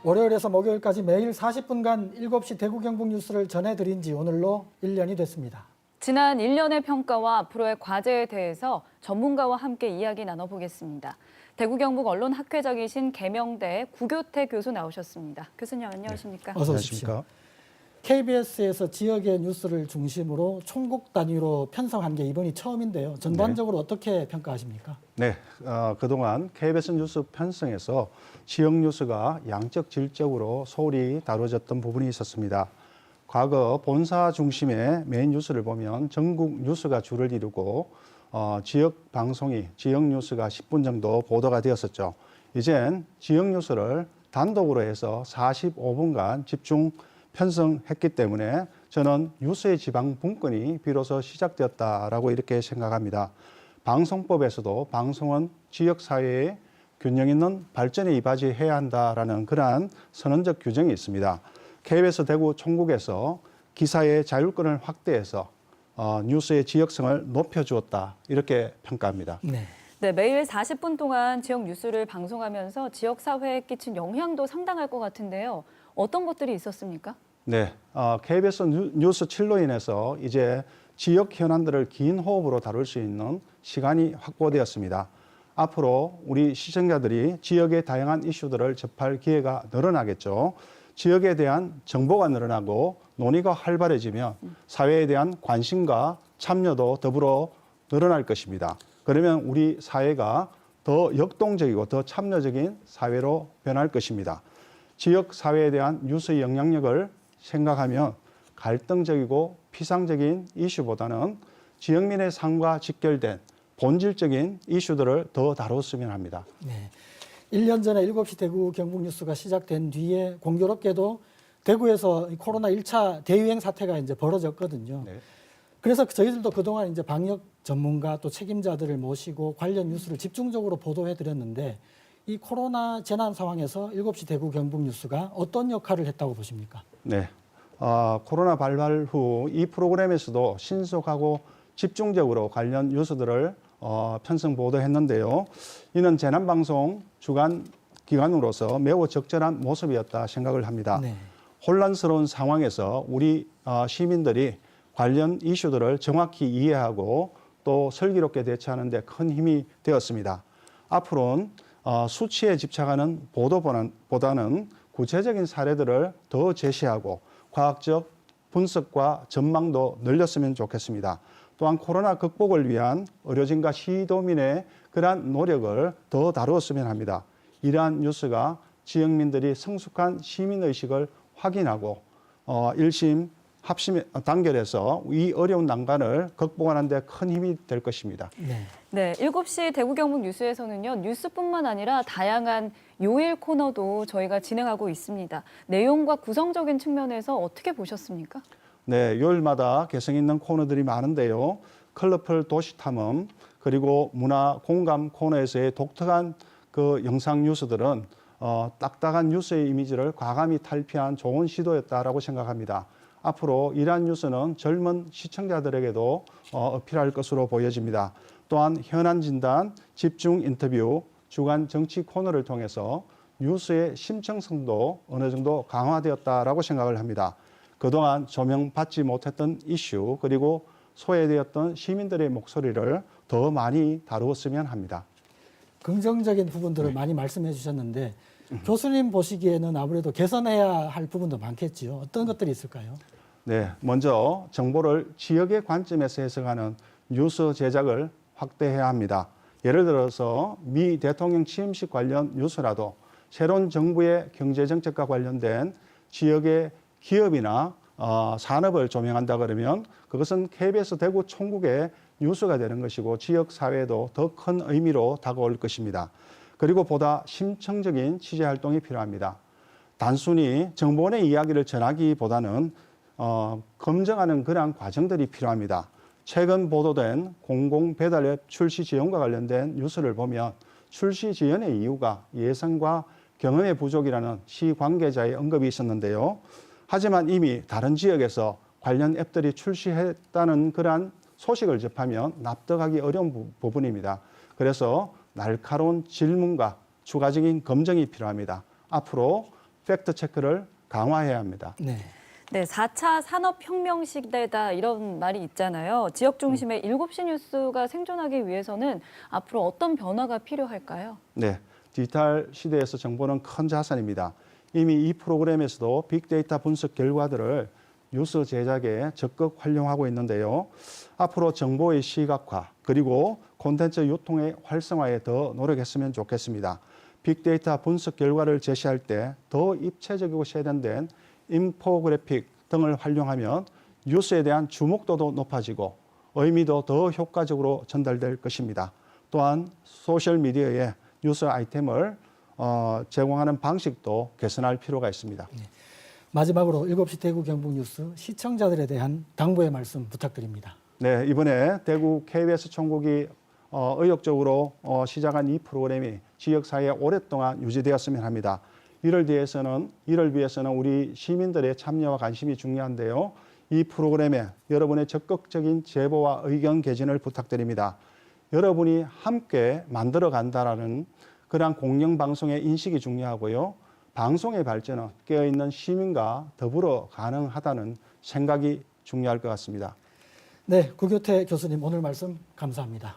월요일에서 목요일까지 매일 40분간 7시 대구 경북 뉴스를 전해드린 지 오늘로 1년이 됐습니다. 지난 1년의 평가와 앞으로의 과제에 대해서 전문가와 함께 이야기 나눠보겠습니다. 대구 경북 언론학회장이신 계명대 구교태 교수 나오셨습니다. 교수님 안녕하십니까? 어서 오십시오. KBS에서 지역의 뉴스를 중심으로 총국 단위로 편성한 게 이번이 처음인데요. 전반적으로 어떻게 평가하십니까? 네, 그동안 KBS 뉴스 편성에서 지역 뉴스가 양적, 질적으로 소홀히 다뤄졌던 부분이 있었습니다. 과거 본사 중심의 메인 뉴스를 보면 전국 뉴스가 주를 이루고 지역 방송이 지역 뉴스가 10분 정도 보도가 되었었죠. 이젠 지역 뉴스를 단독으로 해서 45분간 집중 편성했기 때문에 저는 뉴스의 지방 분권이 비로소 시작되었다라고 이렇게 생각합니다. 방송법에서도 방송은 지역사회의 균형 있는 발전에 이바지해야 한다라는 그러한 선언적 규정이 있습니다. KBS 대구 총국에서 기사의 자율권을 확대해서 뉴스의 지역성을 높여주었다 이렇게 평가합니다. 네, 매일 40분 동안 지역 뉴스를 방송하면서 지역 사회에 끼친 영향도 상당할 것 같은데요. 어떤 것들이 있었습니까? 네, KBS 뉴스 7로 인해서 이제 지역 현안들을 긴 호흡으로 다룰 수 있는 시간이 확보되었습니다. 앞으로 우리 시청자들이 지역의 다양한 이슈들을 접할 기회가 늘어나겠죠. 지역에 대한 정보가 늘어나고 논의가 활발해지면 사회에 대한 관심과 참여도 더불어 늘어날 것입니다. 그러면 우리 사회가 더 역동적이고 더 참여적인 사회로 변할 것입니다. 지역 사회에 대한 뉴스의 영향력을 생각하면 갈등적이고 피상적인 이슈보다는 지역민의 삶과 직결된 본질적인 이슈들을 더 다뤘으면 합니다. 네. 1년 전에 7시 대구 경북 뉴스가 시작된 뒤에 공교롭게도 대구에서 코로나 1차 대유행 사태가 이제 벌어졌거든요. 네. 그래서 저희들도 그동안 이제 방역 전문가 또 책임자들을 모시고 관련 뉴스를 집중적으로 보도해 드렸는데 이 코로나 재난 상황에서 7시 대구 경북 뉴스가 어떤 역할을 했다고 보십니까? 네. 코로나 발발 후 이 프로그램에서도 신속하고 집중적으로 관련 뉴스들을 편성 보도했는데요. 이는 재난방송 주간 기관으로서 매우 적절한 모습이었다 생각을 합니다. 네. 혼란스러운 상황에서 우리 시민들이 관련 이슈들을 정확히 이해하고 또 슬기롭게 대처하는 데 큰 힘이 되었습니다. 앞으로는 수치에 집착하는 보도보다는 구체적인 사례들을 더 제시하고 과학적 분석과 전망도 늘렸으면 좋겠습니다. 또한 코로나 극복을 위한 의료진과 시도민의 그러한 노력을 더 다루었으면 합니다. 이러한 뉴스가 지역민들이 성숙한 시민의식을 확인하고 일심 합심 단결해서 이 어려운 난관을 극복하는 데 큰 힘이 될 것입니다. 네, 7시 대구 경북 뉴스에서는요. 뉴스뿐만 아니라 다양한 요일 코너도 저희가 진행하고 있습니다. 내용과 구성적인 측면에서 어떻게 보셨습니까? 네, 요일마다 개성 있는 코너들이 많은데요. 컬러풀 도시탐험 그리고 문화 공감 코너에서의 독특한 그 영상 뉴스들은 딱딱한 뉴스의 이미지를 과감히 탈피한 좋은 시도였다라고 생각합니다. 앞으로 이러한 뉴스는 젊은 시청자들에게도 어필할 것으로 보여집니다. 또한 현안 진단, 집중 인터뷰, 주간 정치 코너를 통해서 뉴스의 심층성도 어느 정도 강화되었다라고 생각을 합니다. 그동안 조명받지 못했던 이슈 그리고 소외되었던 시민들의 목소리를 더 많이 다루었으면 합니다. 긍정적인 부분들을 많이 말씀해 주셨는데 교수님 보시기에는 아무래도 개선해야 할 부분도 많겠지요. 어떤 것들이 있을까요? 네, 먼저 정보를 지역의 관점에서 해석하는 뉴스 제작을 확대해야 합니다. 예를 들어서 미 대통령 취임식 관련 뉴스라도 새로운 정부의 경제정책과 관련된 지역의 기업이나 산업을 조명한다 그러면 그것은 KBS 대구 총국의 뉴스가 되는 것이고 지역 사회에도 더 큰 의미로 다가올 것입니다. 그리고 보다 심층적인 취재 활동이 필요합니다. 단순히 정보원의 이야기를 전하기보다는 검증하는 그러한 과정들이 필요합니다. 최근 보도된 공공배달앱 출시 지원과 관련된 뉴스를 보면 출시 지연의 이유가 예산과 경험의 부족이라는 시 관계자의 언급이 있었는데요. 하지만 이미 다른 지역에서 관련 앱들이 출시했다는 그러한 소식을 접하면 납득하기 어려운 부분입니다. 그래서 날카로운 질문과 추가적인 검증이 필요합니다. 앞으로 팩트 체크를 강화해야 합니다. 네. 네, 4차 산업혁명 시대다 이런 말이 있잖아요. 지역 중심의 7시 뉴스가 생존하기 위해서는 앞으로 어떤 변화가 필요할까요? 네, 디지털 시대에서 정보는 큰 자산입니다. 이미 이 프로그램에서도 빅데이터 분석 결과들을 뉴스 제작에 적극 활용하고 있는데요. 앞으로 정보의 시각화 그리고 콘텐츠 유통의 활성화에 더 노력했으면 좋겠습니다. 빅데이터 분석 결과를 제시할 때 더 입체적이고 세련된 인포그래픽 등을 활용하면 뉴스에 대한 주목도도 높아지고 의미도 더 효과적으로 전달될 것입니다. 또한 소셜미디어에 뉴스 아이템을 제공하는 방식도 개선할 필요가 있습니다. 마지막으로 7시 대구 경북 뉴스 시청자들에 대한 당부의 말씀 부탁드립니다. 네, 이번에 대구 KBS 총국이 의욕적으로 시작한 이 프로그램이 지역사회에 오랫동안 유지되었으면 합니다. 이를 위해서는 우리 시민들의 참여와 관심이 중요한데요. 이 프로그램에 여러분의 적극적인 제보와 의견 개진을 부탁드립니다. 여러분이 함께 만들어 간다라는 그러한 공영방송의 인식이 중요하고요. 방송의 발전은 깨어있는 시민과 더불어 가능하다는 생각이 중요할 것 같습니다. 네, 구교태 교수님 오늘 말씀 감사합니다.